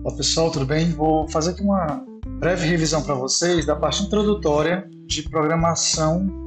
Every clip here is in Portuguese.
Olá pessoal, tudo bem? Vou fazer aqui uma breve revisão para vocês da parte introdutória de programação,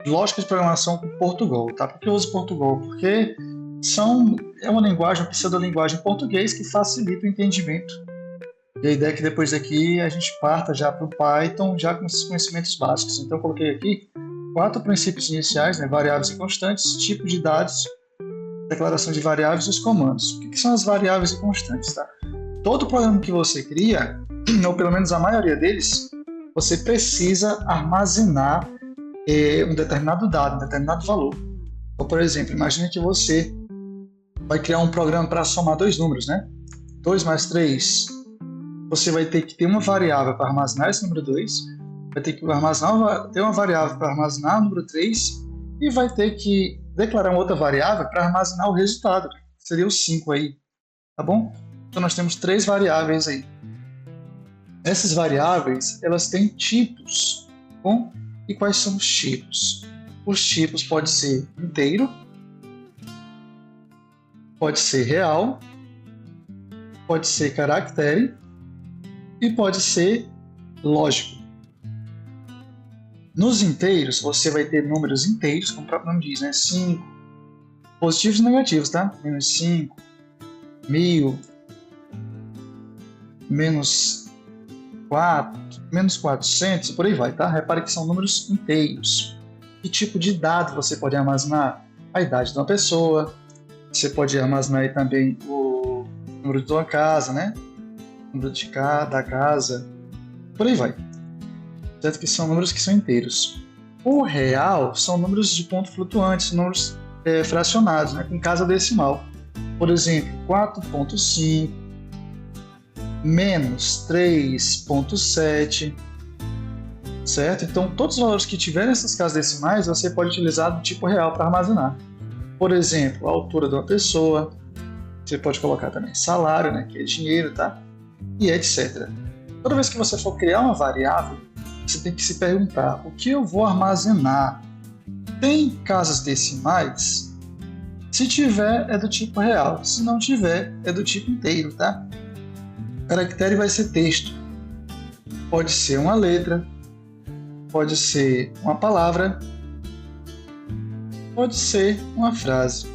lógica de programação com Portugal, tá? Por que eu uso Portugal? Porque é uma linguagem, uma pseudolinguagem em português que facilita o entendimento. E a ideia é que depois daqui a gente parta já para o Python, já com esses conhecimentos básicos. Então eu coloquei aqui 4 princípios iniciais, né? Variáveis e constantes, tipo de dados, declaração de variáveis e os comandos. O que são as variáveis e constantes, tá? Todo programa que você cria, ou pelo menos a maioria deles, você precisa armazenar um determinado dado, um determinado valor. Então, por exemplo, imagine que você vai criar um programa para somar dois números, né? 2 mais 3. Você vai ter que ter uma variável para armazenar esse número 2, vai ter que ter uma variável para armazenar o número 3 e vai ter que declarar uma outra variável para armazenar o resultado, que seria o 5 aí, tá bom? Então nós temos 3 variáveis aí. Essas variáveis, elas têm tipos, tá bom? E quais são os tipos? Os tipos podem ser inteiro, pode ser real, pode ser caractere e pode ser lógico. Nos inteiros, você vai ter números inteiros, como o próprio nome diz, né? 5, positivos e negativos, tá? Menos 5, 1000, menos 4, menos 400, por aí vai, tá? Repare que são números inteiros. Que tipo de dado você pode armazenar? A idade de uma pessoa, você pode armazenar aí também o número de sua casa, né? O número da casa, por aí vai. Certo que são números que são inteiros. O real são números de ponto flutuantes, números fracionados, né? Com casa decimal. Por exemplo, 4.5, menos 3.7, certo? Então, todos os valores que tiverem essas casas decimais, você pode utilizar do tipo real para armazenar. Por exemplo, a altura de uma pessoa, você pode colocar também salário, né, que é dinheiro, tá? E etc. Toda vez que você for criar uma variável, você tem que se perguntar, o que eu vou armazenar? Tem casas decimais? Se tiver, é do tipo real. Se não tiver, é do tipo inteiro, tá? Caractere vai ser texto. Pode ser uma letra, pode ser uma palavra, pode ser uma frase.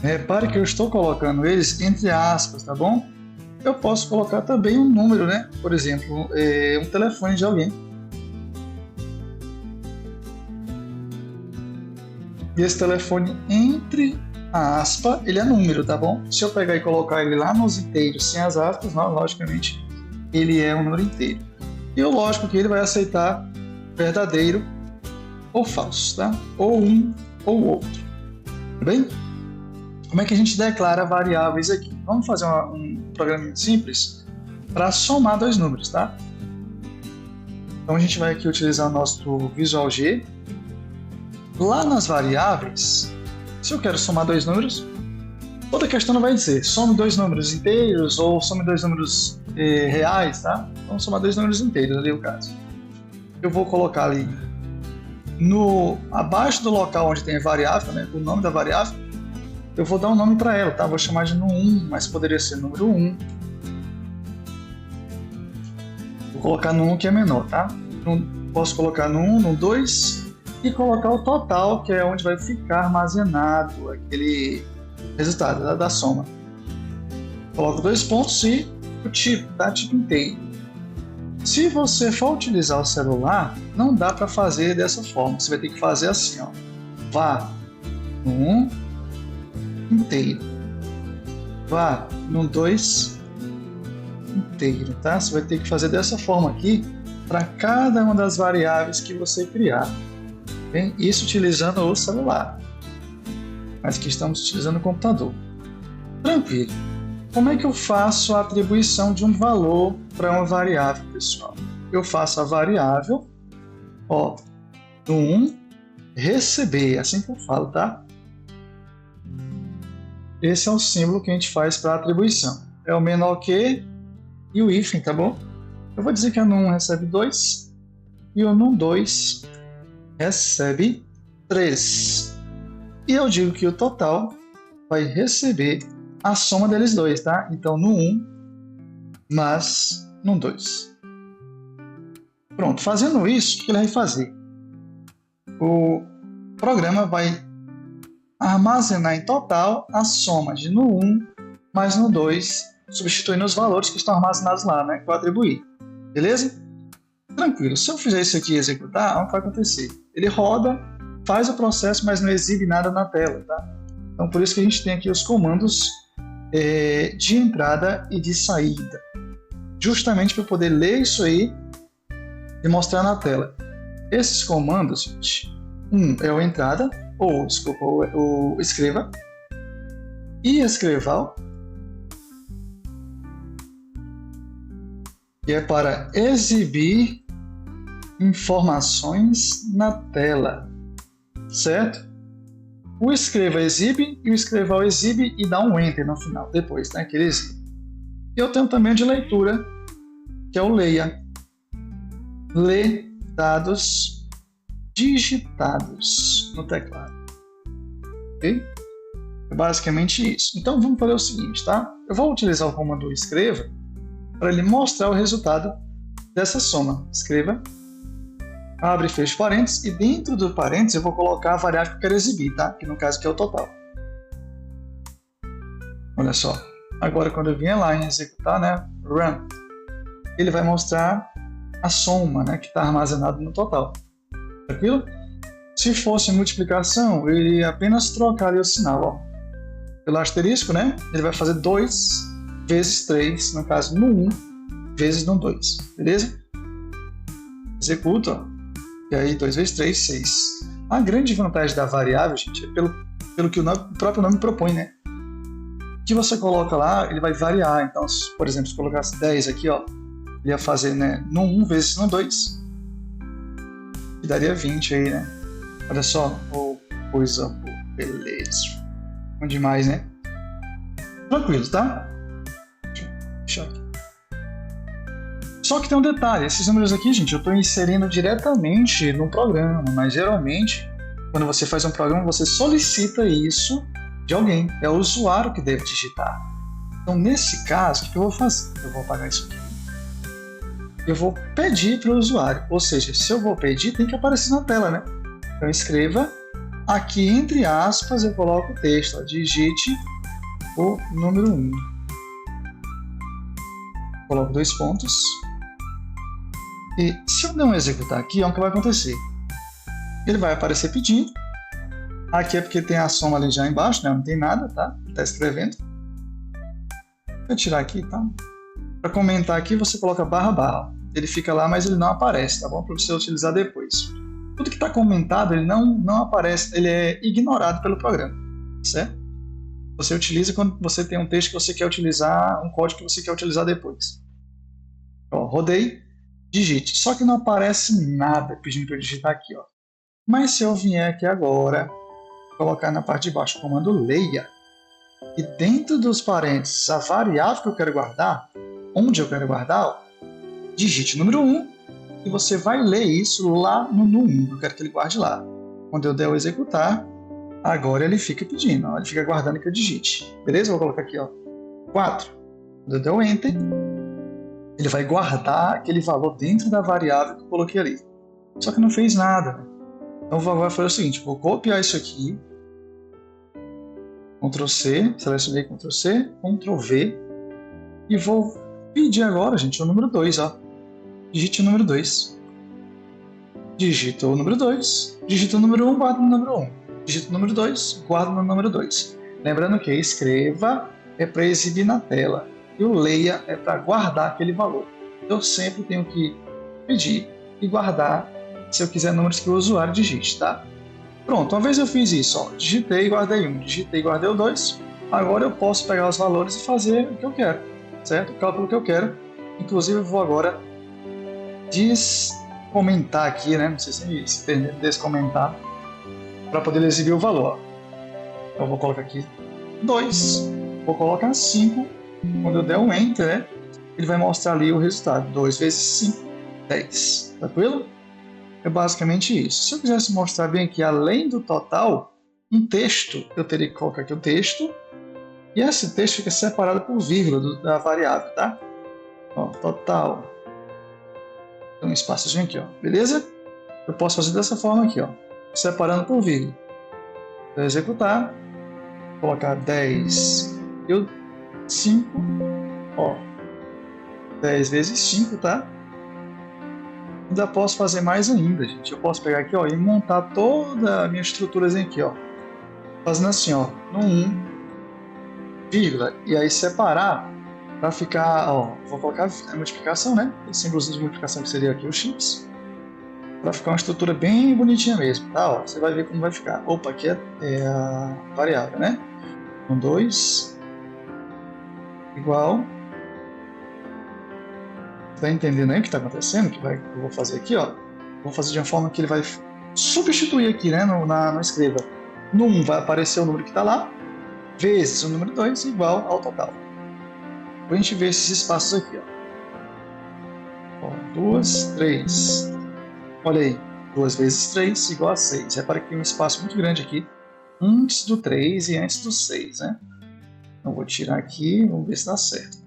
Repare que eu estou colocando eles entre aspas, tá bom? Eu posso colocar também um número, né? Por exemplo, um telefone de alguém. E esse telefone entre a aspa, ele é número, tá bom? Se eu pegar e colocar ele lá nos inteiros sem as aspas, não, logicamente, ele é um número inteiro. E o lógico que ele vai aceitar verdadeiro ou falso, tá? Ou um ou outro. Tudo bem? Como é que a gente declara variáveis aqui? Vamos fazer um programinha simples para somar dois números, tá? Então a gente vai aqui utilizar o nosso Visual G. Lá nas variáveis, se eu quero somar dois números, toda questão não vai dizer some dois números inteiros ou some dois números reais, tá? Vamos somar dois números inteiros ali, o caso. Eu vou colocar ali abaixo do local onde tem a variável, né, o nome da variável, eu vou dar um nome para ela, tá? Vou chamar de num1, mas poderia ser número 1. Vou colocar no 1 que é menor, tá? Posso colocar no 1, no 2 e colocar o total, que é onde vai ficar armazenado aquele resultado da soma. Coloco 2 pontos e o tipo, tá? Tipo inteiro. Se você for utilizar o celular, não dá para fazer dessa forma. Você vai ter que fazer assim, ó. Vá no 1 inteiro. Vá no 2 inteiro, tá? Você vai ter que fazer dessa forma aqui para cada uma das variáveis que você criar. Bem? Isso utilizando o celular. Mas aqui estamos utilizando o computador. Tranquilo. Como é que eu faço a atribuição de um valor para uma variável, pessoal? Eu faço a variável, ó, no 1, receber, assim que eu falo, tá? Esse é o símbolo que a gente faz para atribuição. É o menor que e o hífen, tá bom? Eu vou dizer que a num1 recebe 2 e o num2 recebe 3. E eu digo que o total vai receber a soma deles dois, tá? Então, no 1 mais no 2. Pronto, fazendo isso, o que ele vai fazer? O programa vai armazenar em total a soma de no 1 mais no 2, substituindo os valores que estão armazenados lá, né? Que eu atribuí. Beleza? Tranquilo. Se eu fizer isso aqui e executar, o que vai acontecer? Ele roda, faz o processo, mas não exibe nada na tela, tá? Então, por isso que a gente tem aqui os comandos de entrada e de saída. Justamente para eu poder ler isso aí e mostrar na tela. Esses comandos, gente, é o entrada, o escreva, e escreval, que é para exibir informações na tela, certo? O escreva exibe e o escreval exibe e dá um enter no final, depois, né, que ele exibe. E eu tenho também o de leitura, que é o leia. Lê dados digitados no teclado. Ok? É basicamente isso. Então vamos fazer o seguinte, tá? Eu vou utilizar o comando escreva para ele mostrar o resultado dessa soma. Escreva, abre e fecha parênteses, e dentro do parênteses eu vou colocar a variável que eu quero exibir, tá? Que no caso aqui é o total. Olha só. Agora quando eu vier lá em executar, né? Run, ele vai mostrar a soma, né? Que está armazenado no total. Tranquilo? Se fosse multiplicação, eu iria apenas trocar ali o sinal, ó. Pelo asterisco, né? Ele vai fazer 2 vezes 3, no caso no 1 vezes no 2, beleza? Executa, ó. E aí 2 vezes 3, 6. A grande vantagem da variável, gente, é pelo que o próprio nome propõe, né? O que você coloca lá, ele vai variar. Então, por exemplo, se colocasse 10 aqui, ó, ele ia fazer, né, no 1 vezes no 2, e daria 20 aí, né? Olha só, coisa boa, beleza. Bom demais, né? Tranquilo, tá? Deixa eu aqui. Só que tem um detalhe, esses números aqui, gente, eu estou inserindo diretamente no programa, mas geralmente, quando você faz um programa, você solicita isso de alguém, é o usuário que deve digitar. Então, nesse caso, o que eu vou fazer? Eu vou apagar isso aqui. Eu vou pedir para o usuário, ou seja, se eu vou pedir, tem que aparecer na tela, né? Então, escreva, aqui entre aspas, eu coloco o texto, ó, digite o número 1. Coloco 2 pontos. E se eu não executar aqui, o que vai acontecer? Ele vai aparecer pedindo. Aqui é porque tem a soma ali já embaixo, né? Não tem nada, tá? Está escrevendo. Vou tirar aqui, tá? Para comentar aqui, você coloca barra. Ele fica lá, mas ele não aparece, tá bom? Para você utilizar depois. Tudo que está comentado, ele não aparece, ele é ignorado pelo programa, certo? Você utiliza quando você tem um texto que você quer utilizar, um código que você quer utilizar depois. Ó, rodei, digite. Só que não aparece nada pedindo para eu digitar aqui, ó. Mas se eu vier aqui agora, colocar na parte de baixo o comando leia, e dentro dos parênteses a variável que eu quero guardar, onde eu quero guardar, ó, digite o número 1 e você vai ler isso lá no 1. Eu quero que ele guarde lá. Quando eu der o executar, agora ele fica pedindo, ó, ele fica aguardando que eu digite. Beleza? Vou colocar aqui, ó, 4. Quando eu der o Enter, ele vai guardar aquele valor dentro da variável que eu coloquei ali. Só que não fez nada, né? Então vou agora fazer o seguinte, vou copiar isso aqui, Ctrl C, selecionei Ctrl C, Ctrl V, e vou pedir agora, gente, o número 2, ó. Digite o número 2. Digita o número 2. Digita o número 1, guarda no número 1. Digita o número 2, guarda no número 2. Lembrando que escreva é para exibir na tela e o leia é para guardar aquele valor. Eu sempre tenho que pedir e guardar se eu quiser números que o usuário digite, tá? Pronto, uma vez eu fiz isso, ó, digitei e guardei 1, digitei e guardei o 2, agora eu posso pegar os valores e fazer o que eu quero, certo? O cálculo que eu quero. Inclusive eu vou agora descomentar aqui, né? Não sei se entender, descomentar, para poder exibir o valor. Eu vou colocar aqui 2, vou colocar 5, quando eu der um Enter, né? Ele vai mostrar ali o resultado, 2 vezes 5, 10, tranquilo? É basicamente isso. Se eu quisesse mostrar bem aqui, além do total, um texto, eu teria que colocar aqui o texto, e esse texto fica separado por vírgula da variável, tá? Ó, total. Tem um espaçozinho aqui, ó, beleza? Eu posso fazer dessa forma aqui, ó, separando por vírgula. Vou executar, colocar 10 e o 5, ó, 10 vezes 5, tá? Ainda posso fazer mais ainda, gente. Eu posso pegar aqui, ó, e montar toda a minha estruturazinha aqui, ó, fazendo assim, ó, no 1, vírgula, e aí separar para ficar, ó, vou colocar a multiplicação, né? O símbolo de multiplicação que seria aqui o x, para ficar uma estrutura bem bonitinha mesmo, tá? Ó, você vai ver como vai ficar. Opa, aqui é a variável, né? Então 2 igual. Tá entendendo aí o que está acontecendo? Eu vou fazer aqui, ó. Vou fazer de uma forma que ele vai substituir aqui, né? No escreva. No 1 vai aparecer o número que está lá, vezes o número 2 igual ao total. Depois a gente vê esses espaços aqui, ó. 2, 3. Olha aí. 2 vezes 3 igual a 6. Repara que tem um espaço muito grande aqui, antes do 3 e antes do 6, né? Então vou tirar aqui, vamos ver se dá certo.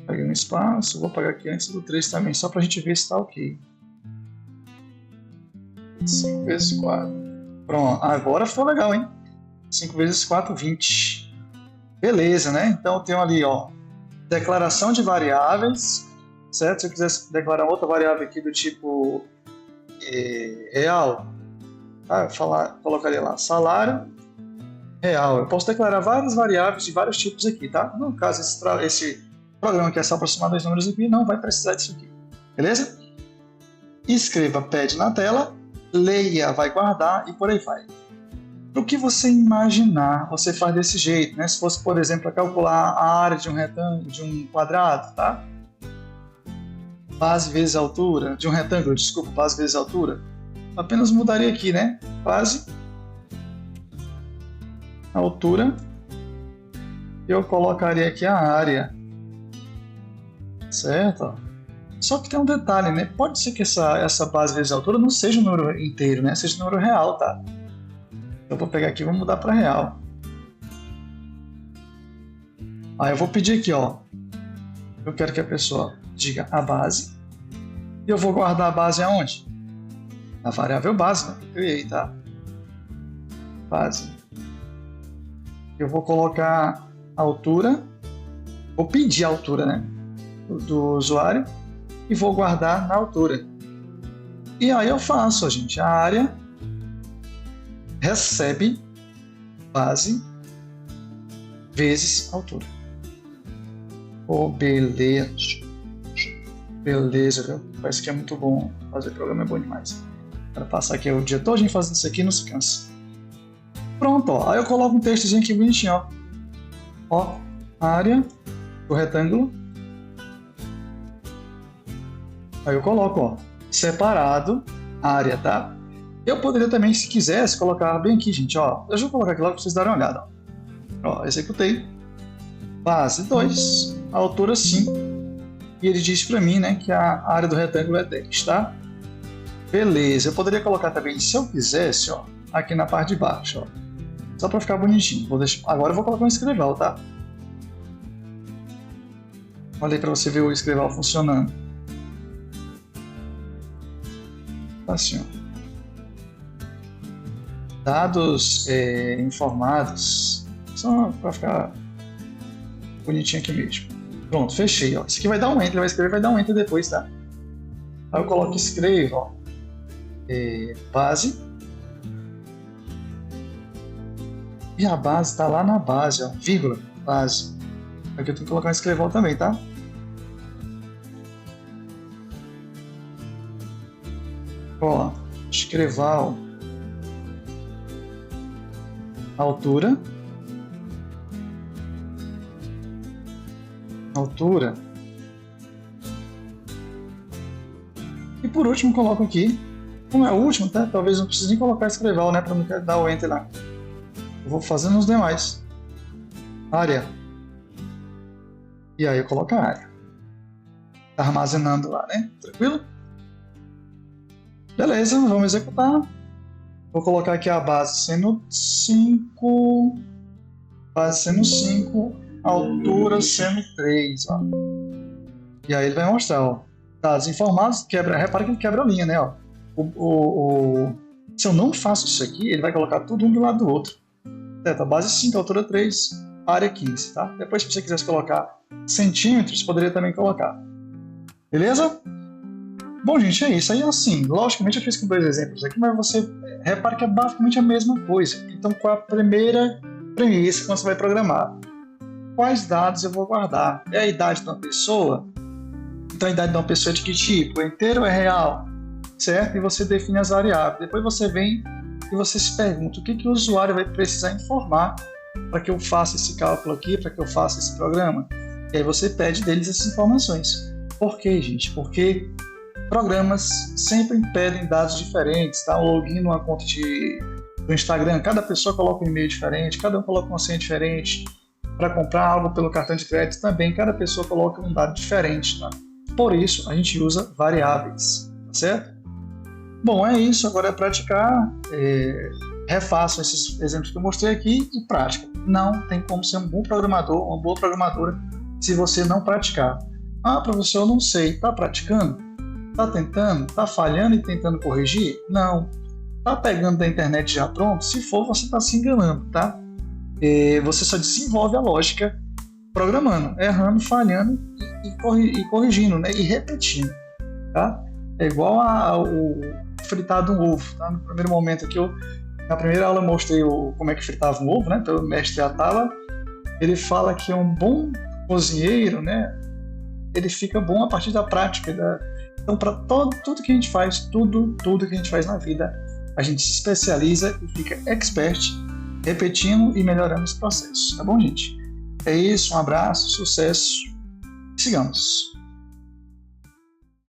Peguei um espaço, vou apagar aqui antes do 3 também, só para a gente ver se está ok. 5 vezes 4. Pronto, agora ficou legal, hein? 5 vezes 4, 20. Beleza, né? Então eu tenho ali, ó, declaração de variáveis, certo? Se eu quisesse declarar outra variável aqui do tipo real, tá? Colocaria lá salário real. Eu posso declarar várias variáveis de vários tipos aqui, tá? No caso, esse programa que é só aproximar dois números aqui, não vai precisar disso aqui. Beleza? Escreva pad na tela, leia, vai guardar e por aí vai. O que você imaginar, você faz desse jeito, né? Se fosse, por exemplo, calcular a área de um retângulo, de um quadrado, tá? Base vezes altura, de um retângulo, desculpa, base vezes altura. Apenas mudaria aqui, né? Base, altura, eu colocaria aqui a área, certo? Só que tem um detalhe, né? Pode ser que essa base vezes altura não seja um número inteiro, né? Seja um número real, tá? Eu vou pegar aqui e vou mudar para real. Aí eu vou pedir aqui, ó. Eu quero que a pessoa diga a base. E eu vou guardar a base aonde? Na variável base, né? Que eu criei, tá? Base. Eu vou colocar a altura. Vou pedir a altura, né? Do usuário. E vou guardar na altura. E aí eu faço, gente, a área recebe base vezes altura. Oh, beleza. Beleza, viu? Parece que é muito bom. Fazer programa é bom demais. Para passar aqui o dia todo fazendo isso aqui, não se cansa. Pronto, ó. Aí eu coloco um textozinho aqui bonitinho, ó. Ó, área do retângulo. Aí eu coloco, ó, separado, área, tá? Eu poderia também, se quisesse, colocar bem aqui, gente, ó. Eu vou colocar aqui logo para vocês darem uma olhada, ó. Ó, executei. Base 2, altura 5. E ele diz para mim, né, que a área do retângulo é 10, tá? Beleza, eu poderia colocar também, se eu quisesse, ó, aqui na parte de baixo, ó. Só para ficar bonitinho. Agora eu vou colocar um escreval, tá? Olha aí para você ver o escreval funcionando. Assim, ó. Dados informados, só para ficar bonitinho aqui mesmo. Pronto, fechei, ó. Isso aqui vai dar um enter, ele vai escrever, vai dar um enter depois, tá? Aí eu coloco escreva, ó, base. E a base tá lá na base, ó, vírgula, base. Aqui eu tenho que colocar um escreval também, tá? Ó, escreval, altura, e por último coloco aqui, como é o último, tá? Talvez não precise nem colocar escreval, né, para não dar o enter lá. Eu vou fazendo os demais. Área. E aí eu coloco a área. Tá armazenando lá, né? Tranquilo? Beleza, vamos executar. Vou colocar aqui a base sendo 5, altura sendo 3, ó. E aí ele vai mostrar, ó, dados informados, repara que ele quebra a linha, né, ó. Se eu não faço isso aqui, ele vai colocar tudo um do lado do outro. Certo? A base 5, altura 3, área 15, tá? Depois, se você quisesse colocar centímetros, poderia também colocar. Beleza? Bom, gente, é isso. Aí, assim, logicamente eu fiz com 2 exemplos aqui, mas você repara que é basicamente a mesma coisa. Então, qual é a primeira premissa quando você vai programar? Quais dados eu vou guardar? É a idade de uma pessoa? Então, a idade de uma pessoa é de que tipo? É inteiro ou é real? Certo? E você define as variáveis. Depois você vem e você se pergunta o que o usuário vai precisar informar para que eu faça esse cálculo aqui, para que eu faça esse programa. E aí você pede deles essas informações. Por quê, gente? Porque programas sempre pedem dados diferentes, tá? O login numa conta do Instagram, cada pessoa coloca um e-mail diferente, cada um coloca uma senha diferente. Para comprar algo pelo cartão de crédito também, cada pessoa coloca um dado diferente, tá? Por isso, a gente usa variáveis, tá certo? Bom, é isso. Agora é praticar. Refaçam esses exemplos que eu mostrei aqui e prática. Não tem como ser um bom programador, uma boa programadora, se você não praticar. Ah, professor, eu não sei. Está praticando? Está tentando? Está falhando e tentando corrigir? Não. Está pegando da internet já pronto? Se for, você está se enganando, tá? Você só desenvolve a lógica programando, errando, falhando e corrigindo, né? E repetindo, tá? É igual o fritar de um ovo, tá? No primeiro momento aqui, na primeira aula eu mostrei como é que fritava um ovo, né? Pelo mestre Atala. Ele fala que um bom cozinheiro, né? Ele fica bom a partir da prática. Então, para tudo que a gente faz, tudo que a gente faz na vida, a gente se especializa e fica expert, repetindo e melhorando os processos. Tá bom, gente? É isso, um abraço, sucesso e sigamos!